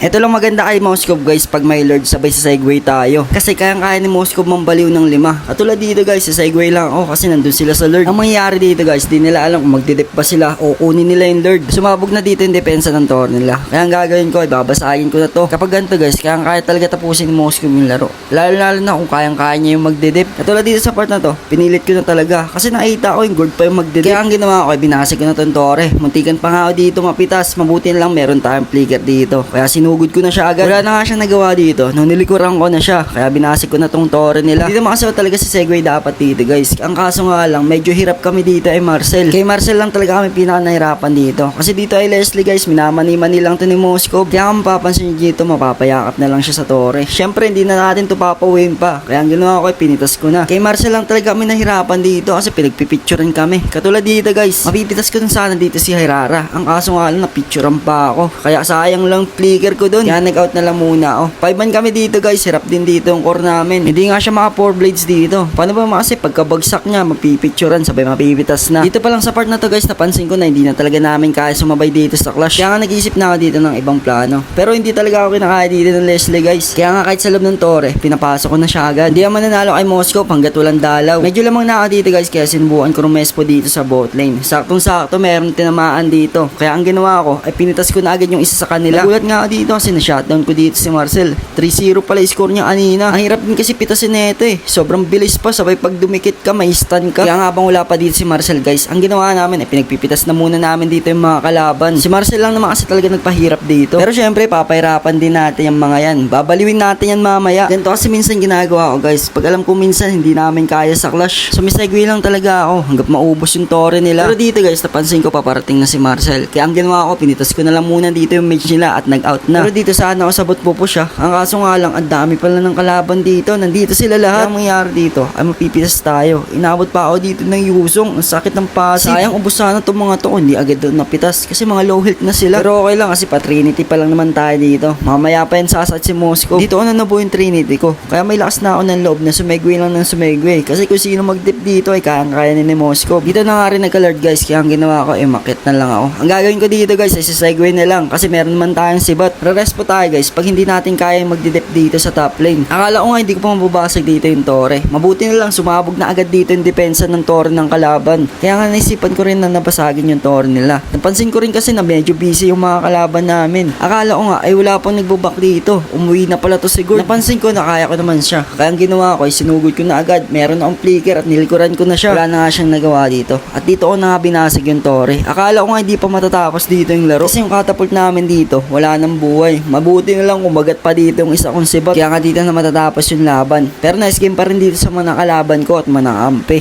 Ito lang maganda kay Moskov guys pag may Lord sabay sa Segway tayo. Kasi kayang-kaya ni Moskov mambaliw ng 5. Katulad dito guys, sa Segway lang ako kasi nandun sila sa Lord. Ang mangyayari dito guys, di nila alam kung magdidip pa sila o kunin nila yung Lord. Sumabog na dito yung depensa ng tower nila. Kaya ang gagawin ko ay babasahin ko na to. Kapag ganito guys, kayang-kaya talaga tapusin ni Moskov yung laro. Lalo na kung kayang-kaya niya yung magdidip. Katulad dito sa part na to, pinilit ko na talaga. Kasi nakita ko yung gold pa yung magdidip. Kaya ang ginawa ko ay binasag ko na tong tore. Muntikan pa nga ako dito mapitas. Mabuti na lang meron tayong flicker dito. Kaya sinugod ko na siya agad. Wala na nga siya nagawa dito. Nung nilikuran ko na siya, kaya binasik ko na tong tore nila. Hindi naman kasi talaga si Segway dapat dito guys. Ang kaso nga lang, medyo hirap kami dito ay Marcel. Kay Marcel lang talaga kami pinaka nahirapan dito. Kasi dito ay Leslie guys, minamani-mani lang to ni Moskov. Kaya kung mapapansin nyo dito, mapapayakap na lang siya sa tore. Syempre, hindi na natin to papawin pa. Kaya ang ginawa ko ay pinitas ko na. Kay Marcel lang talaga kami nahirapan dito kasi pinagpipicturean kami. Katulad dito guys, mapipitas ko dun sana dito si Hirara. Ang kaso nga lang, napicturean pa ako. Kaya sayang lang flicker ko dun. Kaya nag-out na lang muna. 5 man kami dito guys, hirap din dito yung core namin. Hindi nga siya maka 4 blades dito. Paano ba kasi pagkabagsak niya, mapipicturean, sabay mapipitas na. Dito pa lang sa part na to guys, napansin ko na hindi na talaga namin kaya sumabay dito sa clash. Kaya nga nag-isip na ako dito ng ibang plano. Pero hindi talaga ako kinakaya dito ng Leslie guys. Kaya nga kahit sa loob ng tore, pinapasok ko na siya agad. Hindi naman nanalo kay Moskov hanggat walang dalaw. Medyo lamang na ako dito guys, kaya sinubukan ko rumespo dito sa bot lane. Saktong-sakto meron tinamaan dito. Kaya ang ginawa ko ay pinitas ko na agad yung isa sa kanila. Nagulat nga ako dito kasi na-shutdown ko dito si Marcel. 3-0 pala yung score niya kanina. Ang hirap din kasi pitasin nito eh. Sobrang bilis pa, sabay pag dumikit ka, may stun ka. Kaya nga bang wala pa dito si Marcel guys, ang ginawa namin ay pinagpipitas na muna namin dito yung mga kalaban. Si Marcel lang naman kasi talaga nagpahirap dito. Pero syempre, papahirapan din natin yung mga yan. Babaliwin natin yan mamaya. Ganito kasi minsan ginagawa ko guys. Pag alam ko minsan hindi namin kaya sa clash, sumisegway lang talaga ako hanggang maubos yung tore nila. Pero dito guys, napansin ko paparating na si Marcel. Kaya ang ginawa ko, pinitas ko na lang muna dito yung mage nila at nag-out na. Pero dito sana ako sabot po siya. Ang kaso nga lang, ang dami pala ng kalaban dito. Nandito sila lahat. Ang mangyari dito ay mapipitas tayo. Inabot pa ako dito ng Yusong. Ang sakit ng passive. Sayang, ubos sana itong mga to. Hindi agad doon napitas. Kasi mga low health na sila. Pero okay lang kasi pa Trinity pa lang naman tayo dito. Mamaya pa yan sasat si Moskov. Dito ako na nabuo yung Trinity ko. Kaya may lakas na ako ng loob na sumegway lang ng sumegway. Kasi kung sino mag-dip dito ay kaya ni Moskov. Dito na nga rin nagka-lord guys. Kaya ang ginawa ko ay makit na lang ako. Ang gagawin ko dito guys ay sisegway na lang. Kasi meron naman tayong sibat. Re-rest po tayo guys. Pag hindi natin kaya mag-dip dito sa top lane. Akala ko nga hindi ko pa mababasag dito yung tore. Mabuti na lang sumabog na agad dito yung depensa ng tore ng kalaban. Kaya nga naisipan ko rin na nabasagin yung tore nila. Napansin ko rin kasi na medyo busy yung mga kalaban namin. Akala ko nga ay wala pang nagbubak dito. Umuwi na pala to siguro. Napansin ko na kaya ko naman siya. Kaya ang ginawa ko ay sinugod ko na agad. Meron akong flicker at nilikuran ko na siya. Wala na nga siyang nagawa dito. At dito ko na nga binasag yung tore. Akala ko nga hindi pa matatapos dito yung laro. Kasi yung catapult namin dito wala nang buhay. Mabuti na lang kumagat pa dito yung isa kong sibat. Kaya nga dito na matatapos yung laban. Pero nice game pa rin dito sa mga kalaban ko at mga ampe.